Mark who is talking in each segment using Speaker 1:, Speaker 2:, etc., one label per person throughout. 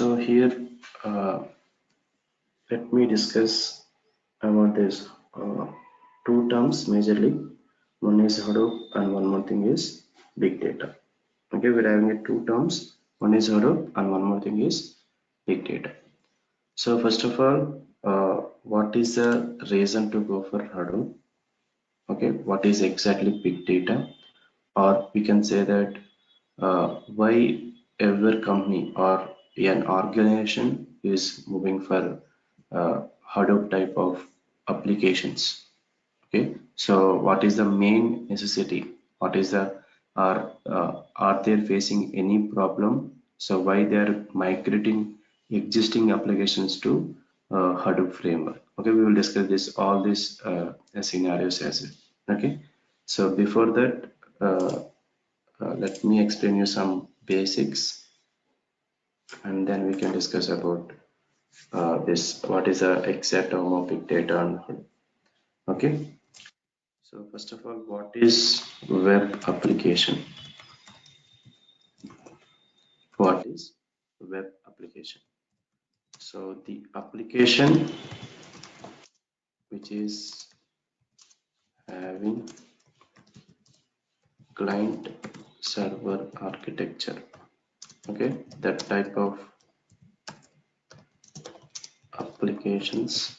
Speaker 1: So here, let me discuss about this two terms majorly. One is Hadoop and one more thing is big data. Okay, we're having two terms. One is Hadoop and one more thing is big data. So first of all, what is the reason to go for Hadoop? Okay, what is exactly big data? Or we can say that why every company or an organization is moving for Hadoop type of applications. Okay, so what is the main necessity? What is the are they facing any problem? So why they are migrating existing applications to Hadoop framework? Okay, we will discuss this all these scenarios as well. Okay, so before that, let me explain you some basics, and then we can discuss about this. What is the exact term of big data and Hadoop? Okay. So first of all, what is web application? What is web application? So the application which is having client server architecture. Okay, that type of applications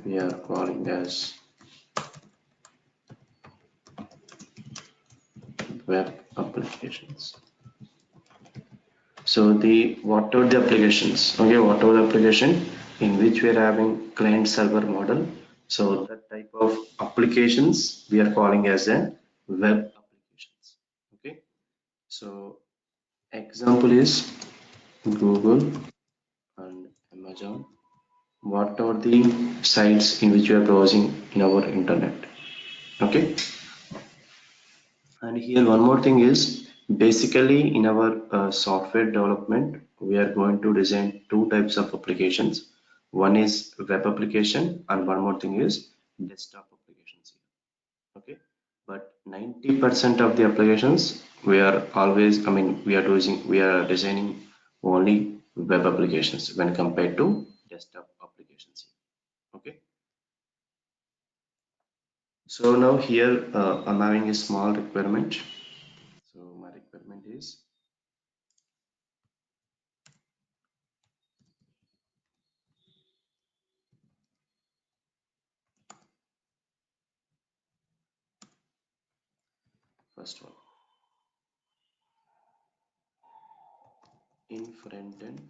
Speaker 1: we are calling as web applications. So the whatever the applications, okay, whatever the application in which we are having client server model, so that type of applications we are calling as a web applications. Okay, so example is Google and Amazon. What are the sites in which we are browsing in our internet? Okay, and here one more thing is basically in our software development we are going to design two types of applications. One is web application and one more thing is desktop applications. Okay, but 90% of the applications we are always, I mean, we are designing only web applications when compared to desktop applications. Okay, so now here I'm having a small requirement. So my requirement is first one, in front end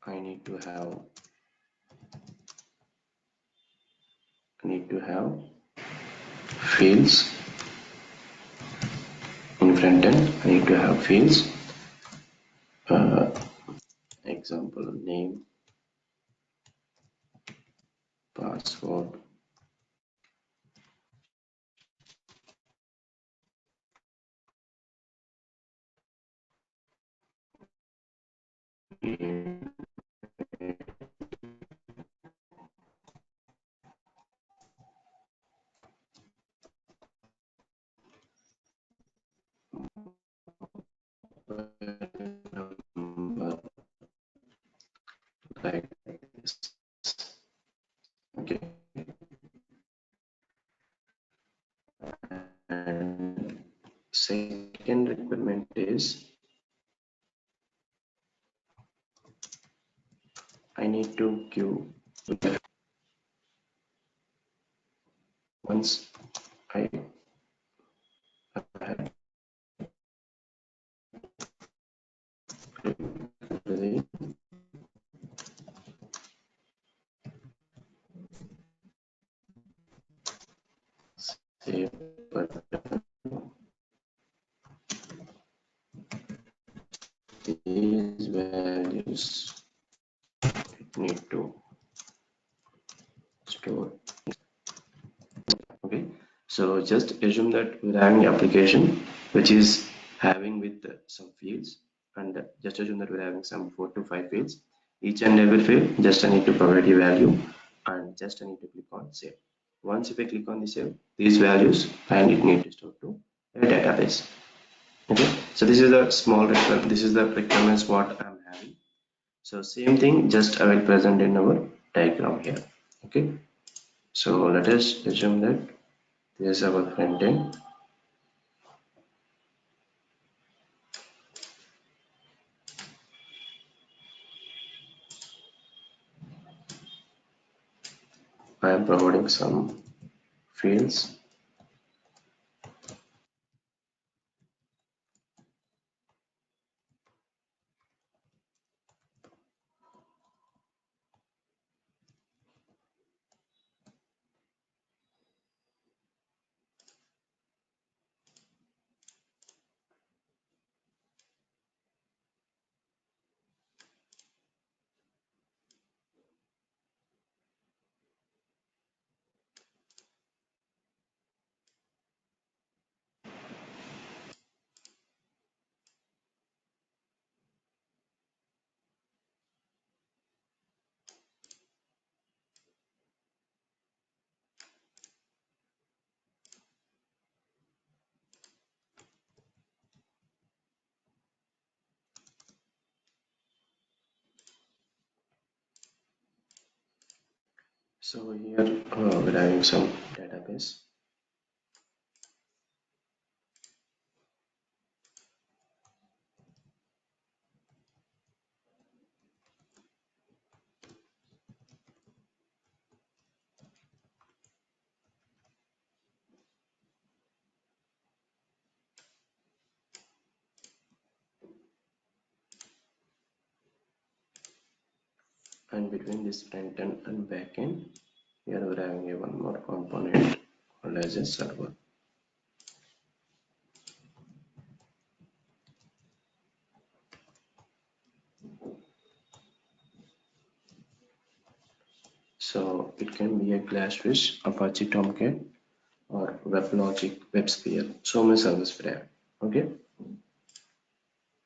Speaker 1: I need to have fields. In front end I need to have fields, example name, password, number, like this. Okay, and second requirement is I need to give once I have the save button, these values need to store. Okay, so just assume that we're having an application which is having with some fields, and just assume that we're having some 4 to 5 fields. Each and every field just I need to provide a value, and just I need to click on save. Once if I click on the save, these values and it need to store to a database. Okay, so this is the small requirement, this is the requirements what I'm having. So same thing, just I will present in our diagram here. Okay, so let us assume that this is our front end. I am providing some fields, so here we're having some database. And between this front end and back end, here we're having a one more component called as a server. So it can be a Glassfish, Apache Tomcat, or WebLogic, WebSphere. So many service we have. Okay.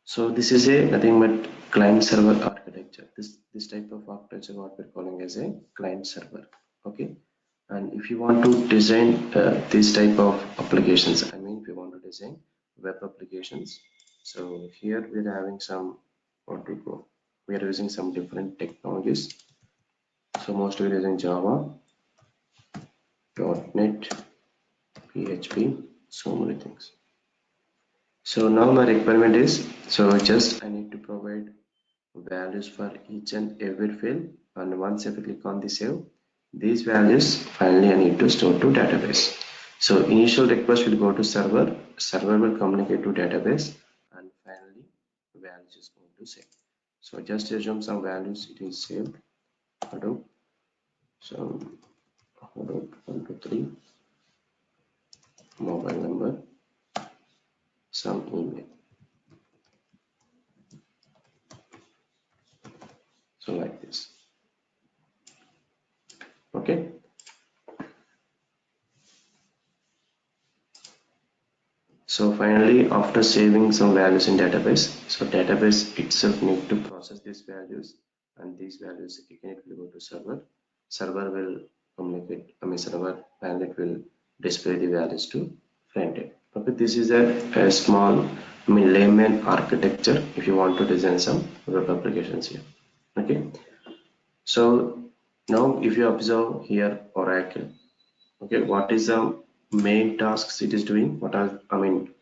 Speaker 1: So this is a nothing but client server architecture. This type of architecture what we're calling as a client server. Okay. And if you want to design this type of applications, I mean, if you want to design web applications, so here we're having some what we go. We are using some different technologies. So mostly we're using Java, .NET, PHP, so many things. So now my requirement is, so just I need to provide values for each and every field, and once I click on the save, these values finally I need to store to database. So initial request will go to server, server will communicate to database, and finally values is going to save. So just assume some values, it is saved. Hadoop, so Hadoop 123, mobile number, some email. So like this. Okay. So finally, after saving some values in database, so database itself need to process these values, and these values again it will go to server. Server will communicate, I mean server and it will display the values to front end. Okay, this is a small, I mean layman architecture if you want to design some web applications here. Okay, so now if you observe here Oracle. Okay, what is the main tasks it is doing? What are, I mean,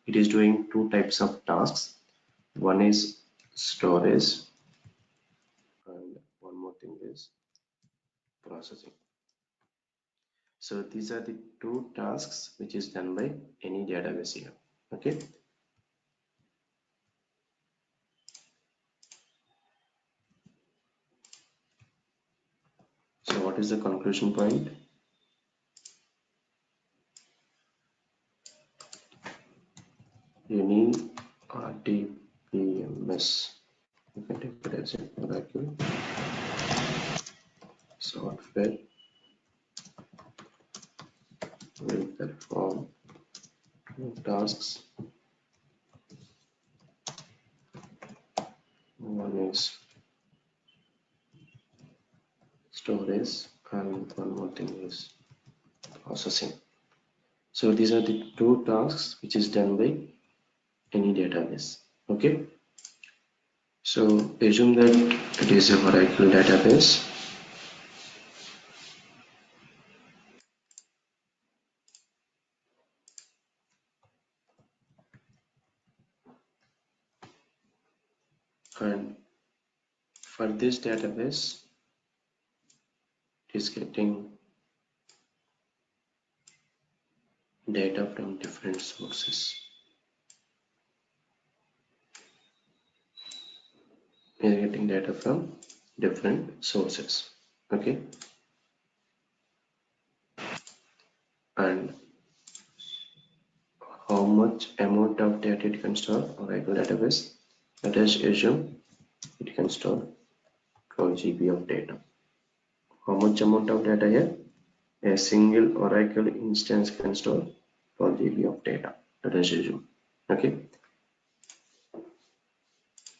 Speaker 1: it is doing two types of tasks. One is storage, and one more thing is processing. So these are the two tasks which is done by any database here. Okay. So what is the conclusion point? You need RDBMS. You can take it as an Oracle software will perform two tasks. One is storage and one more thing is processing. So these are the two tasks which is done by any database. Okay, so assume that it is a Oracle database, and for this database it is getting data from different sources. We are getting data from different sources. Okay, and how much amount of data it can store? Oracle database, let us assume it can store 12 GB of data. How much amount of data here? A single Oracle instance can store 12 GB of data. Let us assume. Okay,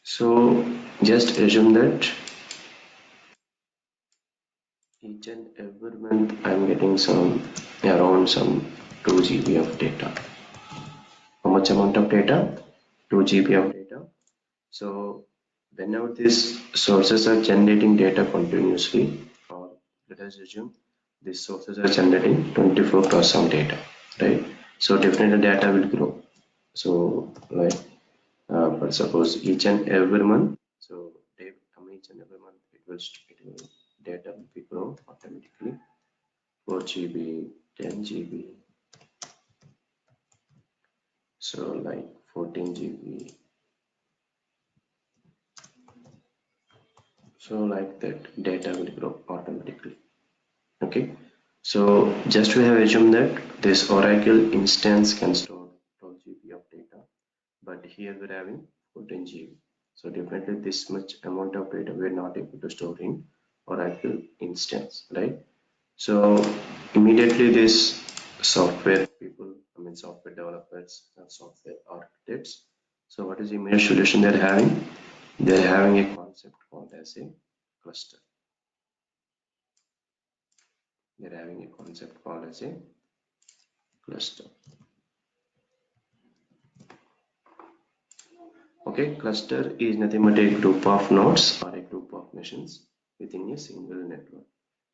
Speaker 1: so just assume that each and every month I'm getting around some 2 GB of data. How much amount of data? 2 GB of data. So whenever these sources are generating data continuously, or let us assume these sources are generating 24 some data, right? So definitely data will grow. So like for suppose each and every month, so each and every month it will data will be grow automatically. 4 GB, 10 GB, so like 14 GB, so like that data will grow automatically. Okay, so just we have assumed that this Oracle instance can store 12 GB of data, but here we're having 14 GB. So definitely this much amount of data we're not able to store in Oracle instance, right? So immediately this software people, software developers and software architects. So what is the immediate solution they're having? They're having a concept called as a cluster. They're having a concept called as a cluster. Okay, cluster is nothing but a group of nodes or a group of machines within a single network.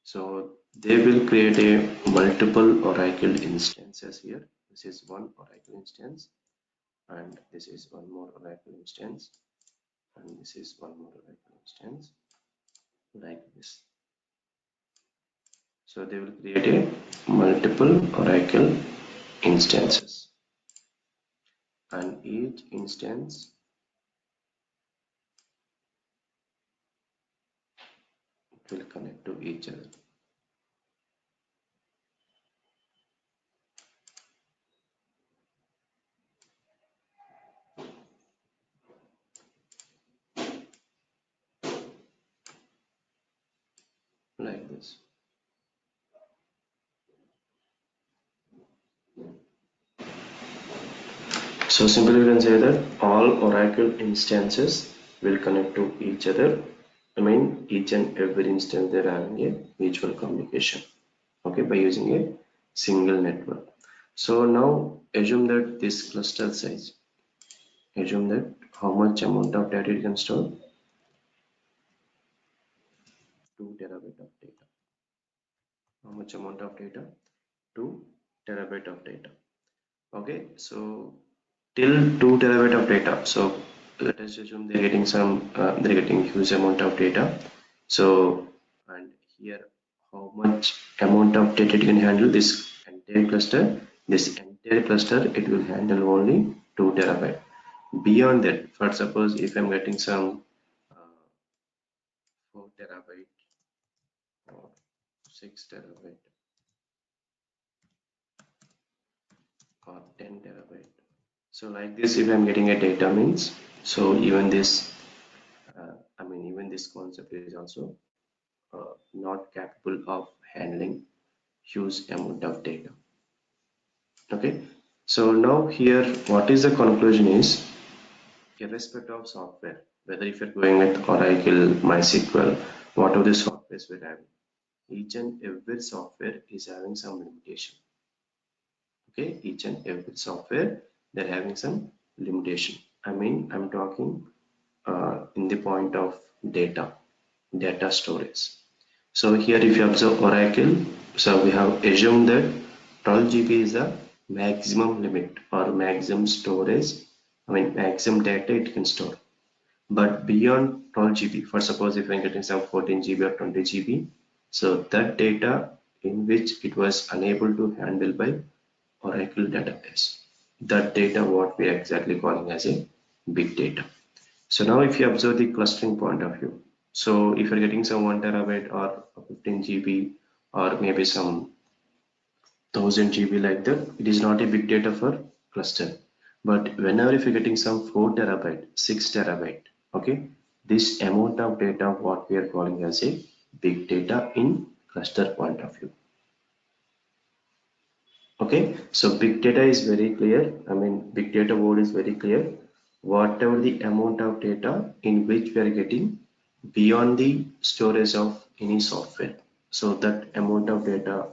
Speaker 1: So they will create a multiple Oracle instances here. This is one Oracle instance, and this is one more Oracle instance, and this is one more Oracle instance, like this. So they will create a multiple Oracle instances, and each instance will connect to each other. Like this. So simply we can say that all Oracle instances will connect to each other. Each and every instance they're having a mutual communication. Okay, by using a single network. So now assume that this cluster size, assume that how much amount of data it can store? 2 terabyte of data. How much amount of data? 2 terabyte of data. Okay, so till 2 terabyte of data. So let us assume they're getting huge amount of data. So and here how much amount of data it can handle? This entire cluster, it will handle only 2 terabyte. Beyond that, for suppose if I'm getting some 4 terabyte or 6 terabyte or 10 terabyte. So like this, if I'm getting a data means, so even this even this concept is also not capable of handling huge amount of data. Okay, so now here what is the conclusion is, irrespective of software, whether if you're going with Oracle, MySQL, whatever the softwares we're having, each and every software is having some limitation. Okay, each and every software, they're having some limitation. I mean, I'm talking in the point of data storage. So here if you observe Oracle, so we have assumed that 12 GB is the maximum limit or maximum storage, I mean maximum data it can store. But beyond 12 GB, for suppose if I'm getting some 14 GB or 20 GB, so that data in which it was unable to handle by Oracle database, that data what we are exactly calling as a big data. So now if you observe the clustering point of view, so if you're getting some 1 terabyte or 15 GB or maybe some 1000 GB like that, it is not a big data for cluster. But whenever if you're getting some 4 terabyte, 6 terabyte, okay, this amount of data what we are calling as a big data in cluster point of view. Okay, so big data is very clear. I mean, big data word is very clear. Whatever the amount of data in which we are getting beyond the storage of any software. So that amount of data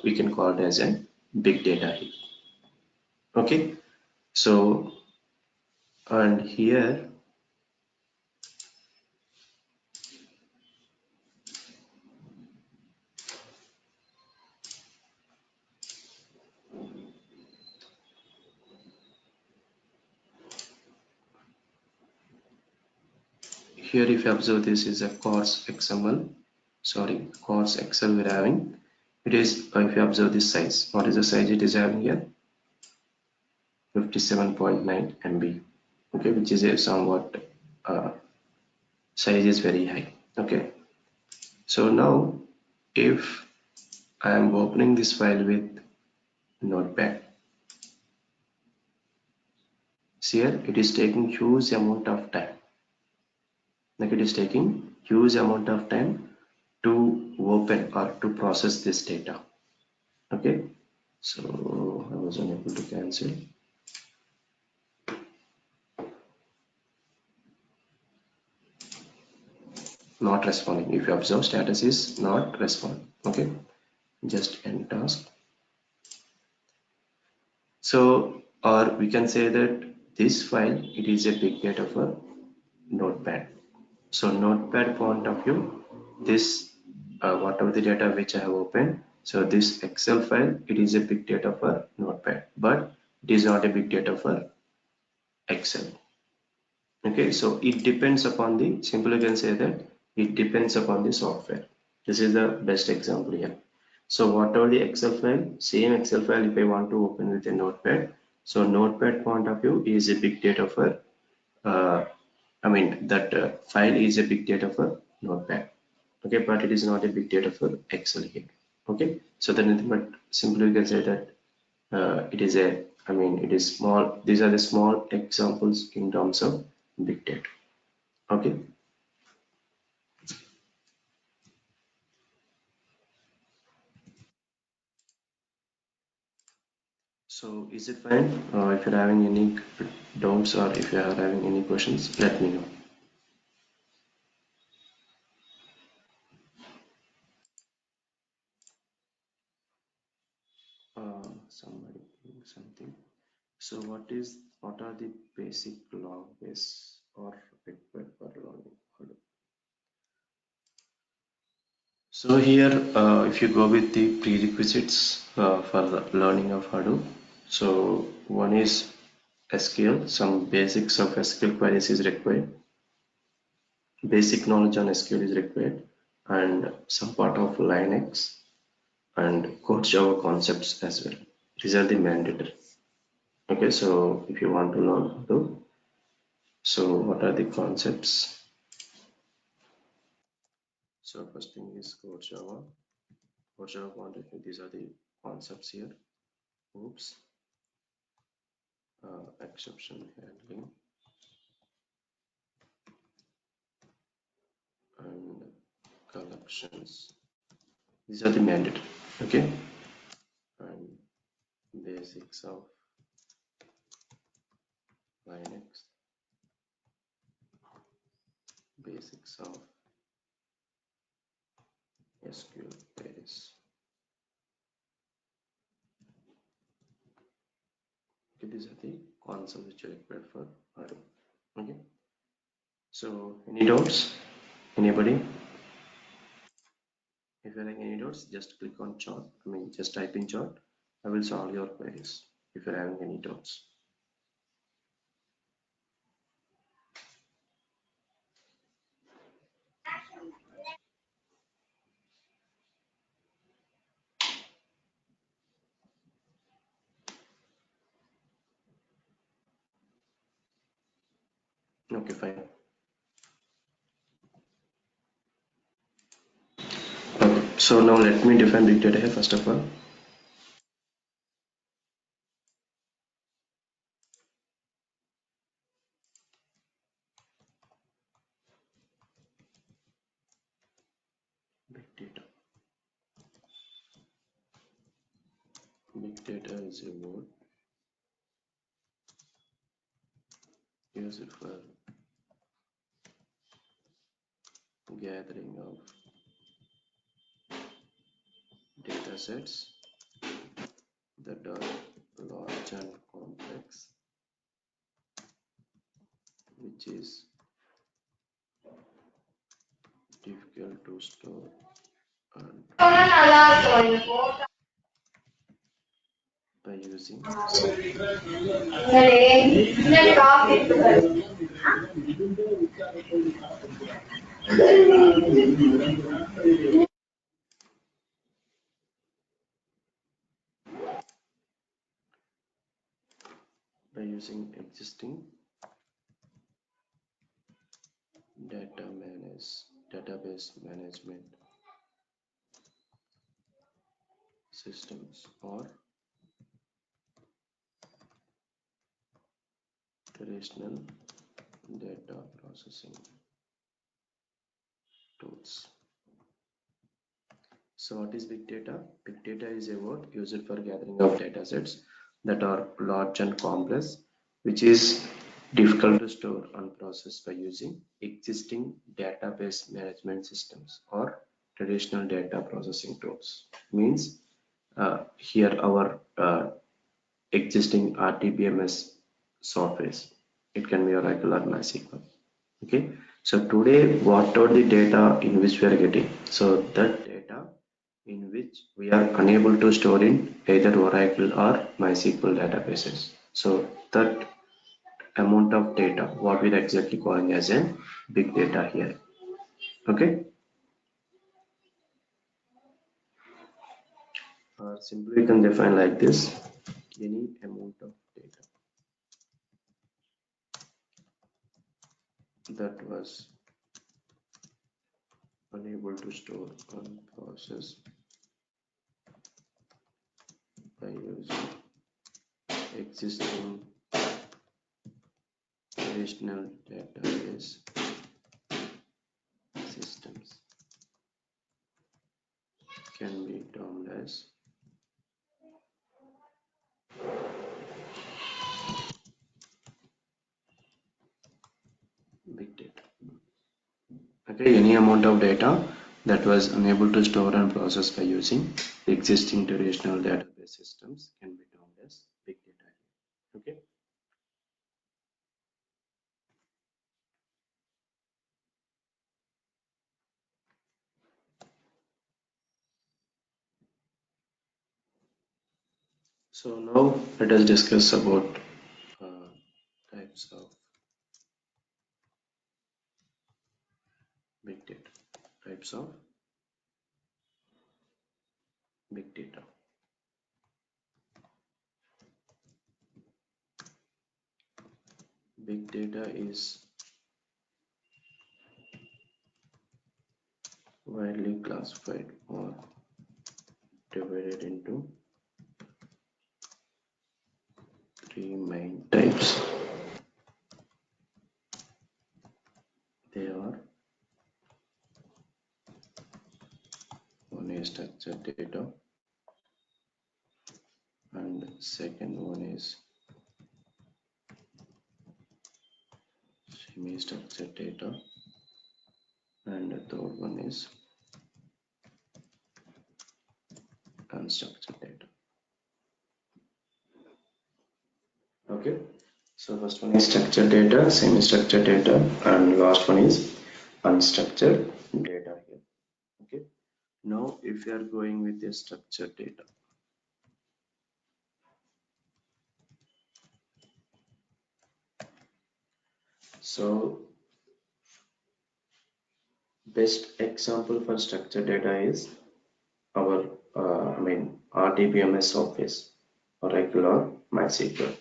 Speaker 1: we can call it as a big data. Okay, so and here if you observe, this is a course XML. Sorry, course Excel we're having. It is if you observe this size, what is the size it is having here? 57.9 MB, okay, which is a somewhat uh, size is very high. Okay, so now if I am opening this file with Notepad, see here it is taking huge amount of time, like it is taking huge amount of time to open or to process this data. Okay, so I was unable to cancel. Not responding. If you observe, status is not responding. Okay, just end task. So, or we can say that this file, it is a big data for Notepad. So Notepad point of view, this whatever the data which I have opened, so this Excel file, it is a big data for Notepad, but it is not a big data for Excel. Okay, so it depends upon the, simply can say that it depends upon the software. This is the best example here. So whatever the Excel file, same Excel file if I want to open with a Notepad, so Notepad point of view is a big data for, I mean that file is a big data for Notepad. Okay, but it is not a big data for Excel here. Okay, so then nothing but simply we can say that it is a, I mean it is small, these are the small examples in terms of big data. Okay, so is it fine? If you're having any doubts or if you are having any questions, let me know. Somebody doing something. So what are the basic language or required for learning Hadoop? So here, if you go with the prerequisites for the learning of Hadoop, so one is SQL, some basics of SQL queries is required, basic knowledge on SQL is required, and some part of Linux and core Java concepts as well. These are the mandatory. Okay, so if you want to learn Hadoop, so what are the concepts? So first thing is core Java. Core Java content, these are the concepts here. Oops, exception handling and collections. These are the mandatory. Okay, and basics of Linux, basics of SQL queries. Okay, these are the concepts which are required for Hadoop. Okay, so any doubts? Anybody? If you're having any doubts, just click on chat. Just type in chat. I will solve your queries if you're having any doubts. Okay, fine. Okay, so now let me define big data here first of all. Big data. Big data is a word used for gathering of data sets that are large and complex, which is difficult to store and by using existing database management systems or traditional data processing tools. So what is big data? Big data is a word used for gathering of data sets that are large and complex, which is difficult to store and process by using existing database management systems or traditional data processing tools. Means here our existing RDBMS softwares. It can be Oracle or MySQL. Okay, so today what are the data in which we are getting? So that data in which we are unable to store in either Oracle or MySQL databases. So that amount of data, what we are exactly calling as a big data here. Okay, or simply we can define like this: any amount of data that was unable to store and process by using existing traditional database systems can be termed as big data. Okay, any amount of data that was unable to store and process by using existing traditional database systems can be termed as big data. Okay. So now let us discuss about types of big data. Types of big data. Big data is widely classified or divided into three main types. They are: one is structured data, and second one is semi-structured data, and the third one is unstructured data. Okay, so first one is structured data, semi-structured data, and last one is unstructured data here. Okay, now if you are going with a structured data, so best example for structured data is our RDBMS office, Oracle or MySQL.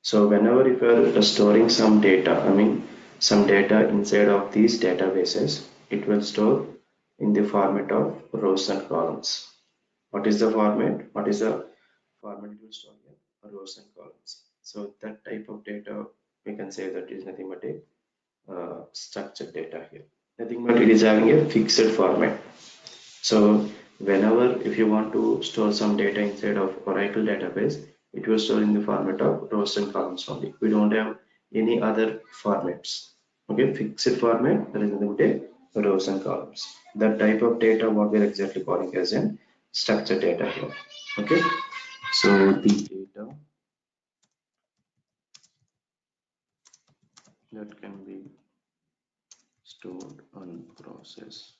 Speaker 1: So whenever if you are storing some data, some data inside of these databases, it will store in the format of rows and columns. What is the format? What is the format it will store here? Rows and columns. So that type of data, we can say that is nothing but a structured data here. Nothing but it is having a fixed format. So whenever if you want to store some data inside of Oracle database, it will store in the format of rows and columns only. We don't have any other formats. Okay, fixed format, that is nothing but a rows and columns. That type of data what we are exactly calling as a structured data here. Okay, so the data that can be stored and processed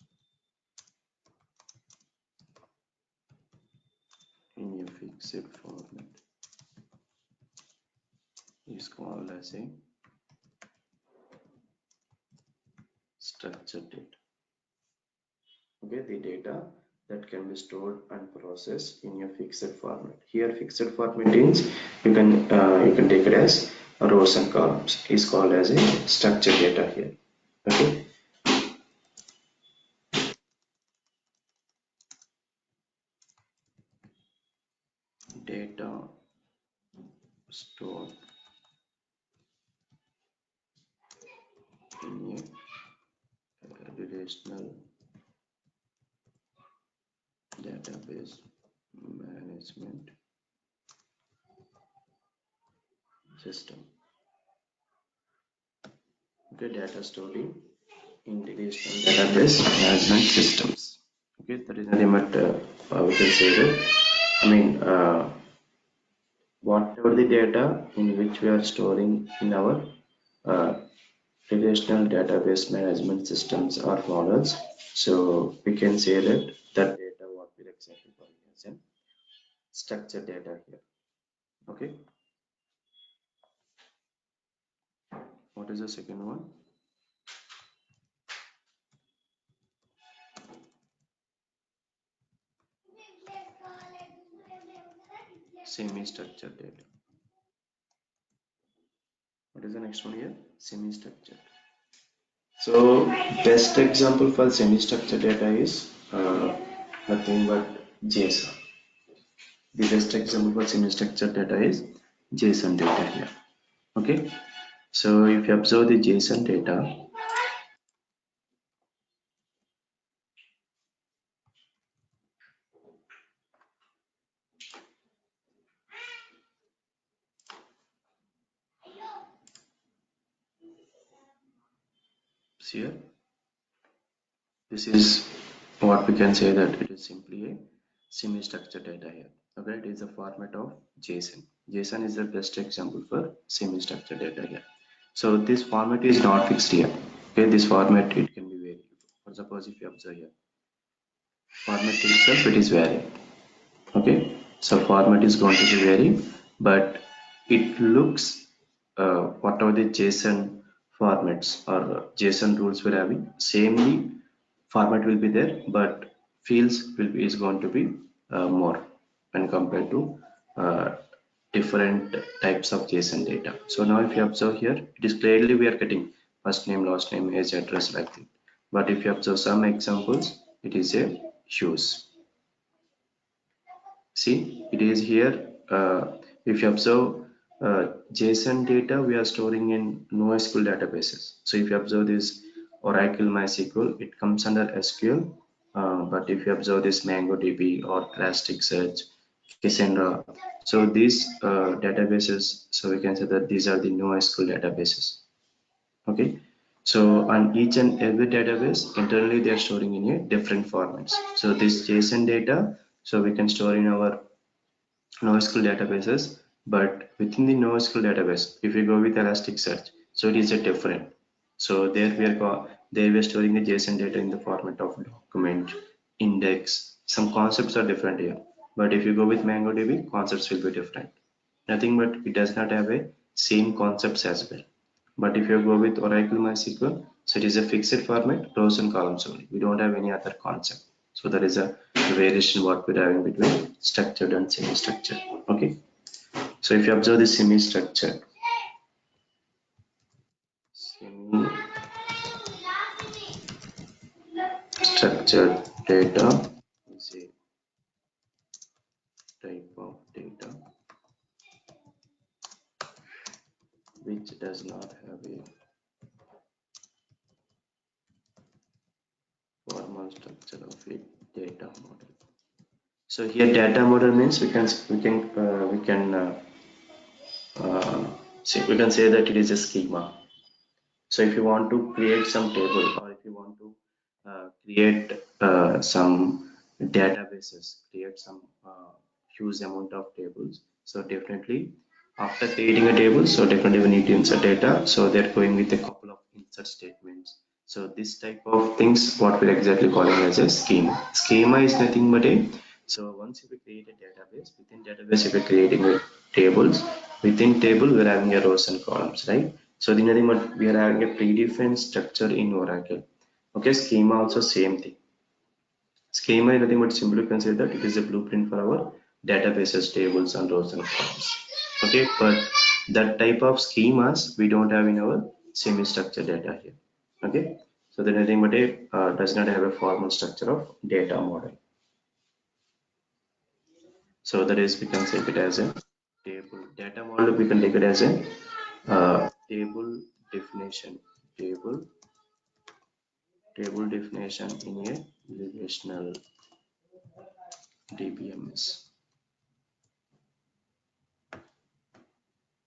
Speaker 1: in a fixed format is called as a structured data. Okay, the data that can be stored and processed in a fixed format. Here fixed format means you can take it as rows and columns is called as a structured data here. Okay, data stored in a relational database management system. Okay, data stored in relational database management systems. Okay, that is nothing but we can say that whatever the data in which we are storing in our uh, relational database management systems or models, so we can say that that data what we're exactly calling as a structured data here. Okay, what is the second one? Semi-structured data. What is the next one here? Semi-structured. So best example for semi-structured data is nothing but JSON. The best example for semi-structured data is JSON data here. Okay, so if you observe the JSON data, see here, this is what we can say that it is simply a semi-structured data here. Okay, it is the format of JSON. JSON is the best example for semi-structured data here. So this format is not fixed here. Okay, this format it can be varied. For suppose if you observe here, format itself it is varied. Okay, so format is going to be varied, but it looks whatever the JSON formats or JSON rules we're having, samely format will be there, but fields will be is going to be more when compared to uh, different types of JSON data. So now if you observe here, it is clearly we are getting first name, last name, age, address like that. But if you observe some examples, it is a shoes. See, it is here. If you observe JSON data, we are storing in NoSQL databases. So if you observe this Oracle MySQL, it comes under SQL. But if you observe this MongoDB or Elasticsearch, Cassandra, so these databases, so we can say that these are the NoSQL databases. Okay. So on each and every database, internally they are storing in a different formats. So this JSON data, so we can store in our NoSQL databases But within the NoSQL database, if you go with Elasticsearch, so it is a different. So there we are storing the JSON data in the format of document, index. Some concepts are different here. But if you go with MongoDB, concepts will be different. Nothing but it does not have a same concepts as well. But if you go with Oracle MySQL, so it is a fixed format, rows and columns only. We don't have any other concept. So that is a variation what we're having between structured and semi-structured. Okay. So if you observe the semi-structured data is a type of data which does not have a formal structure of a data model. So here data model means uh, we can say that it is a schema. So if you want to create some table or if you want to create some databases, create some huge amount of tables. So definitely after creating a table, so definitely we need to insert data. So they're going with a couple of insert statements. So this type of things, what we're exactly calling as a schema. Schema is nothing but a, so once you create a database, within database if you're creating a tables, within table we're having a rows and columns, right? So the nothing but we are having a predefined structure in Oracle. Okay, schema also same thing. Schema is nothing but simply you can say that it is a blueprint for our databases, tables, and rows and columns. Okay, but that type of schemas we don't have in our semi-structured data here. Okay, so the nothing but it does not have a formal structure of data model. So that is we can take it as a table data model. We can take it as a table definition. Table definition in a relational DBMS.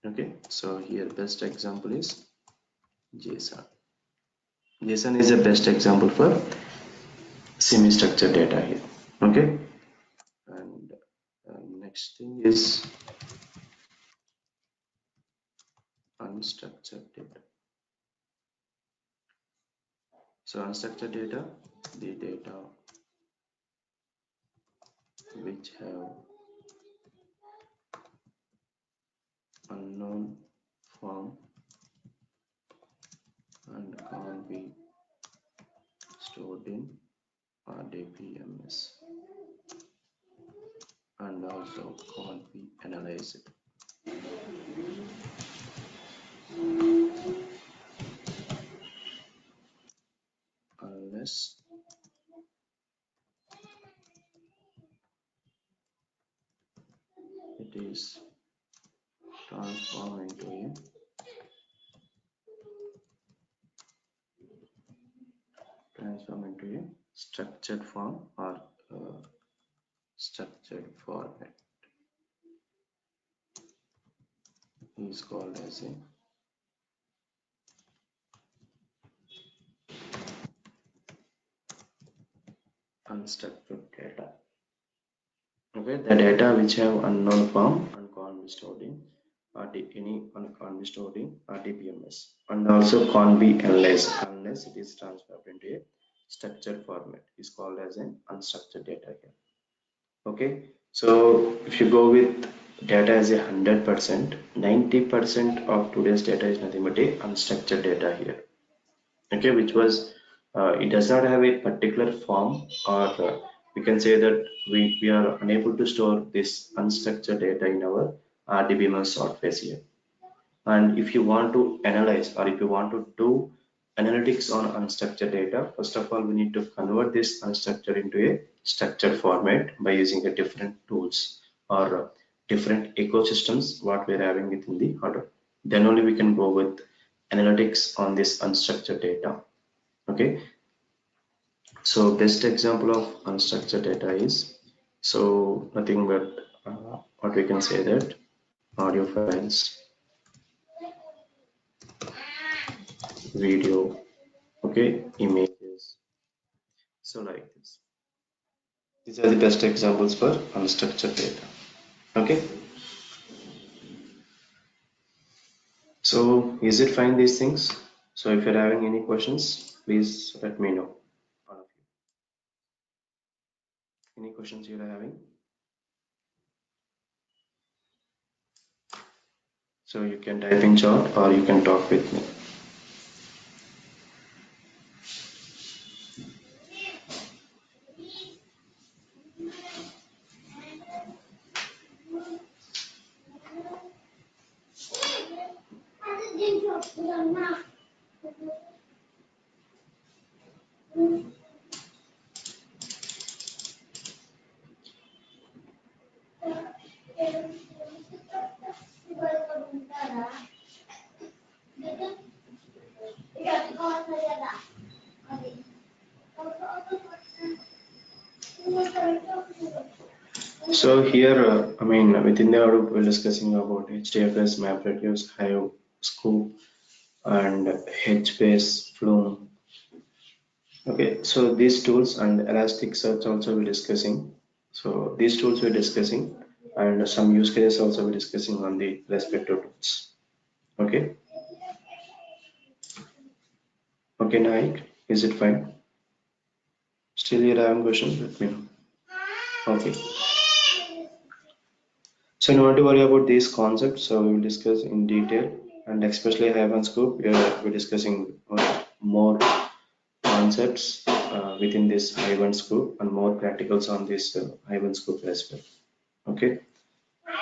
Speaker 1: Okay, so here best example is JSON. JSON is the best example for semi-structured data here. Okay, and next thing is unstructured data. So unstructured data, the data which have unknown form and can't be stored in RDBMS and also can't be analyzed unless it is transformed into a structured form or structured format is called as a unstructured data. Okay, the data which have unknown form and can't be stored in can't be stored in RDBMS and also can't be analyzed unless it is transformed into a structured format is called as an unstructured data here. Okay, so if you go with data as a 100%, 90% of today's data is nothing but a unstructured data here. Okay, which was it does not have a particular form or we can say that we are unable to store this unstructured data in our RDBMS software here. And if you want to analyze or if you want to do analytics on unstructured data, first of all, we need to convert this unstructured into a structured format by using a different tools or different ecosystems what we're having within the Hadoop. Then only we can go with analytics on this unstructured data. Okay, so best example of unstructured data is so nothing but what we can say that audio files, video, okay, images. So like this. These are the best examples for unstructured data. Okay. So is it fine these things? So if you're having any questions, please let me know. All of you. Any questions you're having? So you can type in chat or you can talk with me. So here, I mean, within the Hadoop, we're discussing about HDFS, MapReduce, Hive, Scoop, and HBase, Flume. Okay, so these tools and Elasticsearch also we're discussing. So these tools we're discussing, and some use cases also we're discussing on the respective tools. Okay, okay, Naik, is it fine? Still you're having questions? Let me know. Okay. So not to worry about these concepts. So we will discuss in detail, and especially Hive and Scoop, we're discussing more concepts within this Hive and Scoop and more practicals on this Hive and Scoop as well. Okay,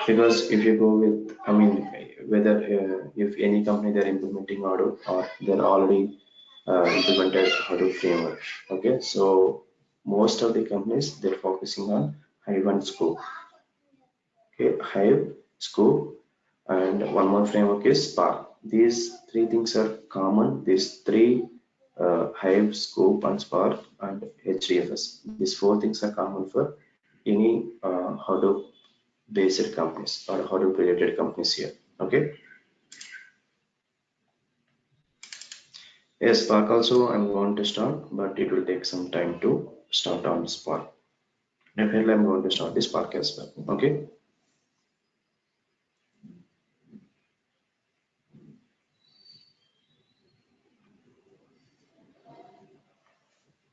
Speaker 1: because if you go with, I mean, whether if any company they're implementing Hadoop or they're already implemented Hadoop framework. Okay, so most of the companies they're focusing on Hive and Scoop. Okay, Hive, Scoop, and one more framework is Spark. These three things are common. These three Hive, Scoop, and Spark, and HDFS. These four things are common for any Hadoop based companies or Hadoop related companies here. Okay. Yes, Spark also I'm going to start, but it will take some time to start on Spark. Definitely, I'm going to start this Spark as well. Okay.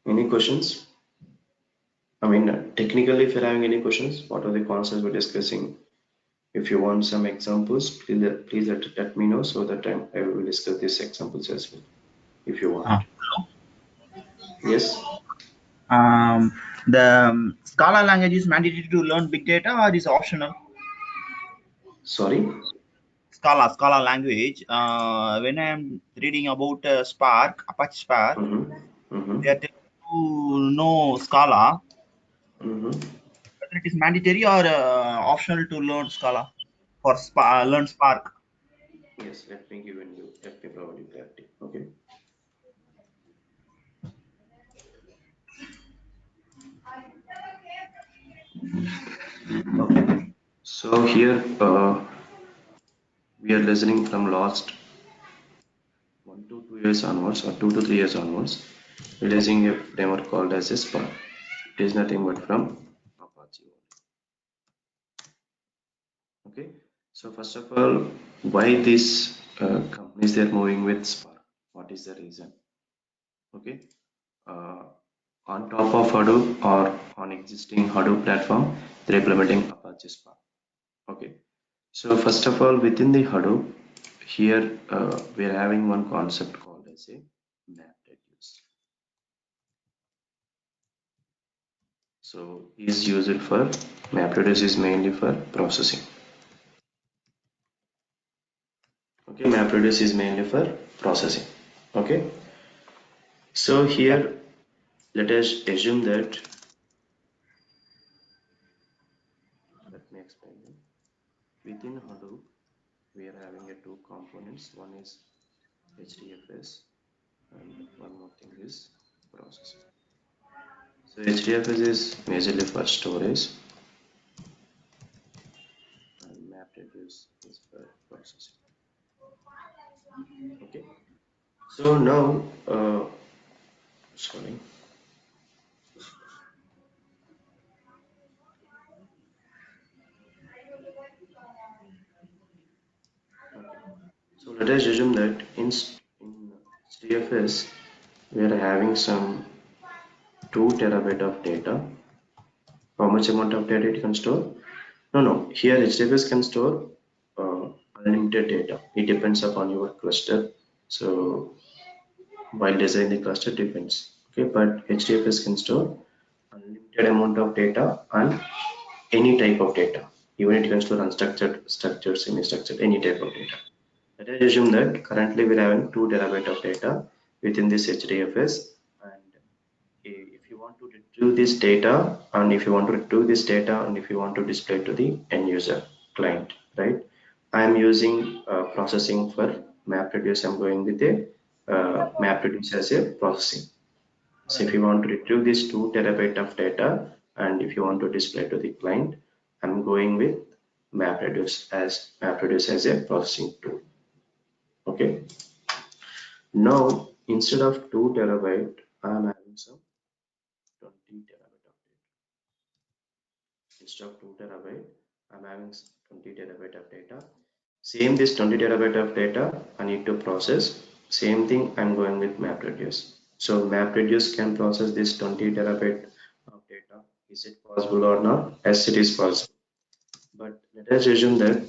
Speaker 1: Any questions? I mean, technically, if you're having any questions, what are the concepts we're discussing? If you want some examples, please let me know so that I will discuss these examples as well. If you want. Yes.
Speaker 2: The Scala language is mandatory to learn big data or is optional?
Speaker 1: Sorry.
Speaker 2: Scala language. When I'm reading about Spark, Apache Spark, they are telling to know Scala. Whether it is mandatory or optional to learn Scala for learn Spark.
Speaker 1: Yes, let me provide you clarity. Okay. Okay. So here we are listening from last 1 to 2 years onwards or 2 to 3 years onwards. We're using a framework called as a Spark. It is nothing but from Apache. Okay. So first of all, why these companies they're moving with Spark? What is the reason? Okay. Uh, on top of Hadoop or on existing Hadoop platform, they're implementing Apache Spark. Okay. So first of all, within the Hadoop, here we're having one concept called as a map reduce. So is used for MapReduce is mainly for processing. Okay, MapReduce is mainly for processing. Okay. So here let us assume that, let me explain you. Within Hadoop, we are having a two components. One is HDFS and one more thing is processing. So HDFS is majorly for storage and MapReduce is for processing. Okay. So now, sorry. Okay. So let us assume that in HDFS we are having some 2 terabyte of data. How much amount of data it can store? No. Here HDFS can store unlimited data. It depends upon your cluster. So while designing the cluster depends. Okay, but HDFS can store unlimited amount of data and any type of data. Even it can store unstructured, structured, semi-structured, any type of data. Let us assume that currently we're having 2 terabyte of data within this HDFS, and if you want to retrieve this data, and if you want to retrieve this data, and if you want to display to the end user client, right? I am using processing for MapReduce. I'm going with a MapReduce as a processing. So if you want to retrieve this 2 terabyte of data, and if you want to display to the client, I'm going with MapReduce as a processing tool. Okay. Now instead of 2 terabyte, I'm having some 20 terabyte of data. Instead of 2 terabyte, I'm having 20 terabyte of data. Same this 20 terabyte of data I need to process. Same thing I'm going with MapReduce. So MapReduce can process this 20 terabyte of data. Is it possible or not? Yes, it is possible. But let us assume that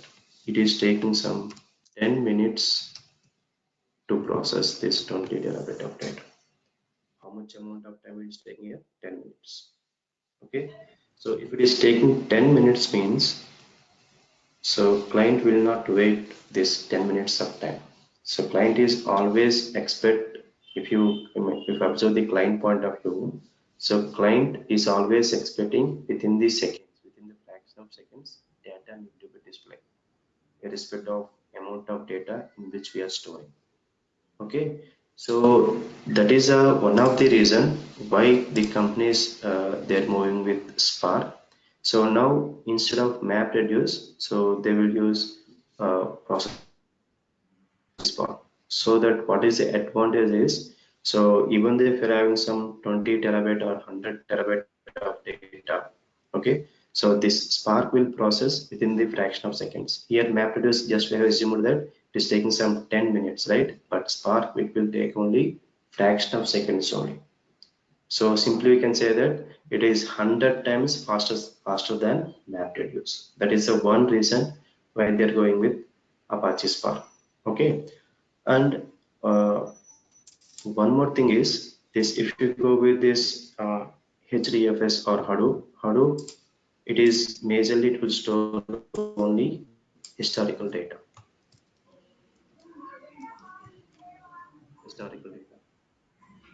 Speaker 1: it is taking some 10 minutes to process this 20 terabyte of data. How much amount of time it is taking here? 10 minutes. Okay. So if it is taking 10 minutes means, so client will not wait this 10 minutes of time. So client is always expect, if you observe the client point of view, so client is always expecting within the seconds, within the fraction of seconds, data need to be displayed, irrespective of amount of data in which we are storing. Okay, so that is one of the reason why the companies they're moving with Spark. So now instead of MapReduce, so they will use process Spark. So that what is the advantage is, so even if you're having some 20 terabyte or 100 terabyte of data, okay, so this Spark will process within the fraction of seconds. Here MapReduce, just we have assumed that it is taking some 10 minutes, right? But Spark it will take only fraction of seconds only. So simply we can say that it is 100 times faster than MapReduce. That is the one reason why they are going with Apache Spark. Okay, and one more thing is this: if you go with this HDFS or Hadoop, it is majorly to store only historical data.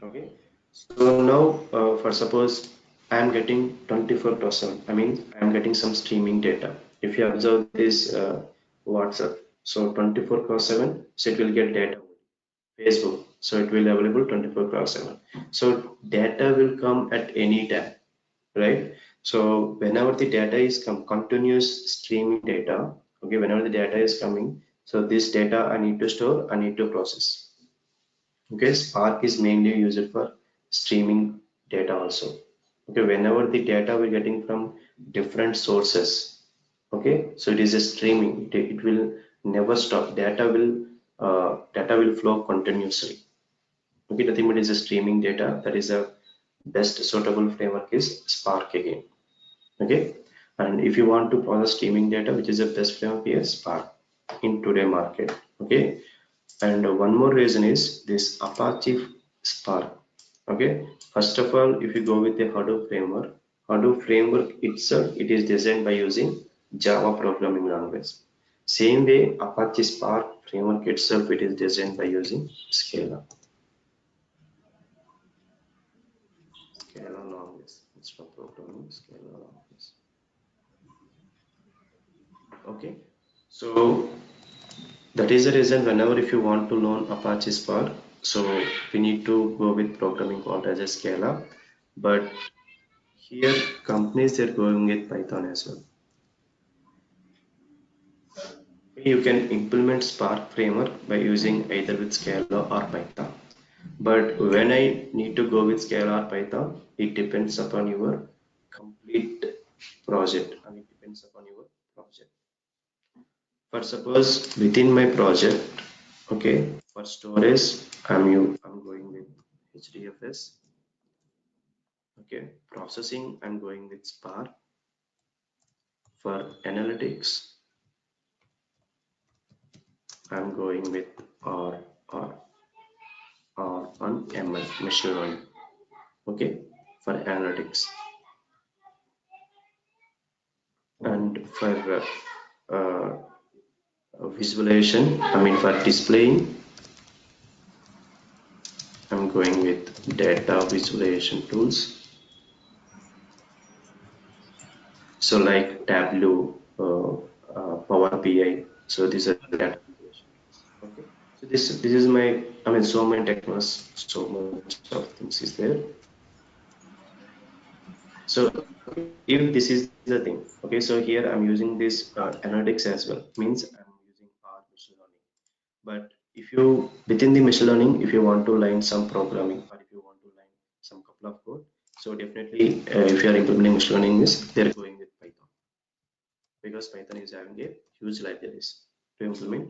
Speaker 1: Okay, so now for suppose I am getting 24/7. I mean I am getting some streaming data. If you observe this WhatsApp, so 24/7, so it will get data. Facebook, so it will available 24/7. So data will come at any time, right? So whenever the data is continuous streaming data, okay, whenever the data is coming, so this data I need to store, I need to process. Okay, Spark is mainly used for streaming data also. Okay, whenever the data we're getting from different sources, okay, so it is a streaming. It will never stop. Data will flow continuously. Okay, nothing but is a streaming data. That is a best suitable framework is Spark again. Okay, and if you want to process streaming data, which is the best framework is Spark in today market. Okay, and one more reason is this Apache Spark. Okay, first of all, if you go with the Hadoop framework itself, it is designed by using Java programming language. Same way, Apache Spark framework itself, it is designed by using Scala. Scala language. It's for programming Scala language. Okay, so that is the reason whenever if you want to learn Apache Spark, so we need to go with programming called as a Scala. But here companies are going with Python as well. You can implement Spark framework by using either with Scala or Python. But when I need to go with Scala or Python, it depends upon your complete project and it depends upon your project. For suppose within my project, Okay, for storage, I'm going with HDFS. Okay, processing, I'm going with Spark. For analytics, I'm going with R or on ML, machine learning. Okay, for analytics, and for visualization, I mean for displaying, I'm going with data visualization tools. So like Tableau, Power BI. So these are data visualization tools. Okay. So this is my, I mean, so many technos, so much of things is there. So if this is the thing, okay, so here I'm using this analytics as well, means I'm using R machine learning. But if you, within the machine learning, if you want to line some programming or if you want to line some couple of code, so definitely if you are implementing machine learning is they're going with Python, because Python is having a huge libraries to implement,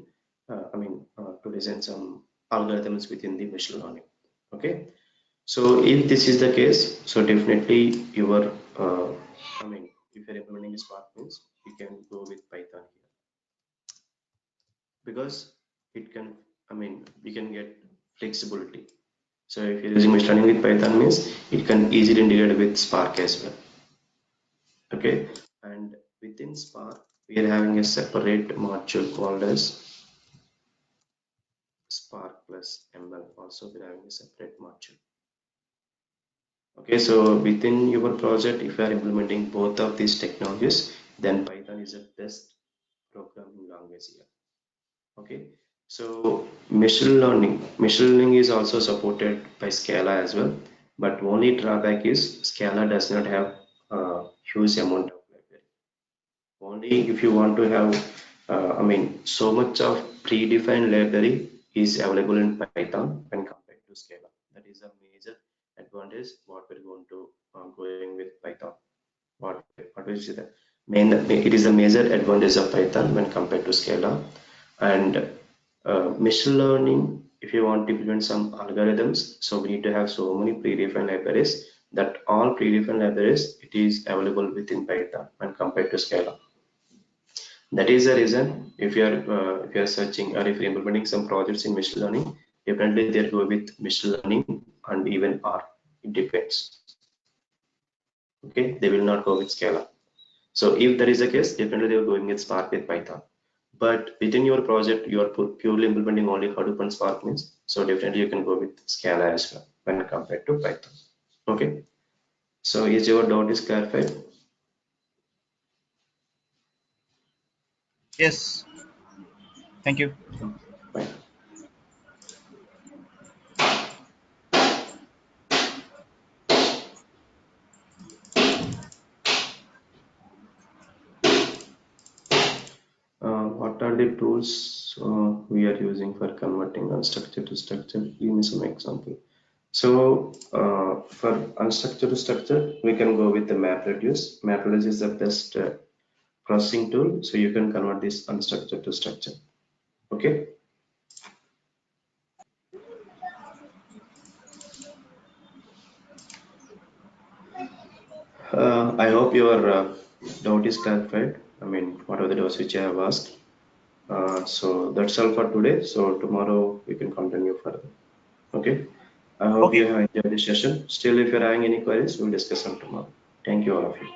Speaker 1: to design some algorithms within the machine learning. Okay, so if this is the case, so definitely your, if you're implementing Spark means you can go with Python here, because it can, we can get flexibility. So if you're using machine learning with Python means it can easily integrate with Spark as well. Okay, and within Spark we are having a separate module called as Spark plus ML. Also we are having a separate module. Okay, so within your project, if you are implementing both of these technologies, then Python is the best programming language here. Okay, so machine learning is also supported by Scala as well, but only drawback is Scala does not have a huge amount of library. Only if you want to have, so much of predefined library is available in Python when compared to Scala. That is a major advantage what we're going to going with Python. What is the main? It is a major advantage of Python when compared to Scala. And machine learning, if you want to implement some algorithms, so we need to have so many predefined libraries, that all predefined libraries it is available within Python when compared to Scala. That is the reason if you are searching or if you're implementing some projects in machine learning, definitely they'll go with machine learning and even R. It depends. Okay, they will not go with Scala. So if that is the case, definitely they are going with Spark with Python. But within your project, you are purely implementing only Hadoop and Spark means, so definitely you can go with Scala as well when compared to Python. Okay. So is your doubt is clarified?
Speaker 2: Yes. Thank you.
Speaker 1: Fine. What are the tools we are using for converting unstructured to structured? Give me some example. So for unstructured to structured, we can go with the MapReduce. MapReduce is the best processing tool, so you can convert this unstructured to structured. Okay. I hope your doubt is clarified. I mean, what are the doubts which I have asked? So that's all for today. So tomorrow we can continue further. Okay. I hope you
Speaker 2: Okay.
Speaker 1: have enjoyed this session. Still, if you're having any queries, we'll discuss on tomorrow. Thank you, all of you.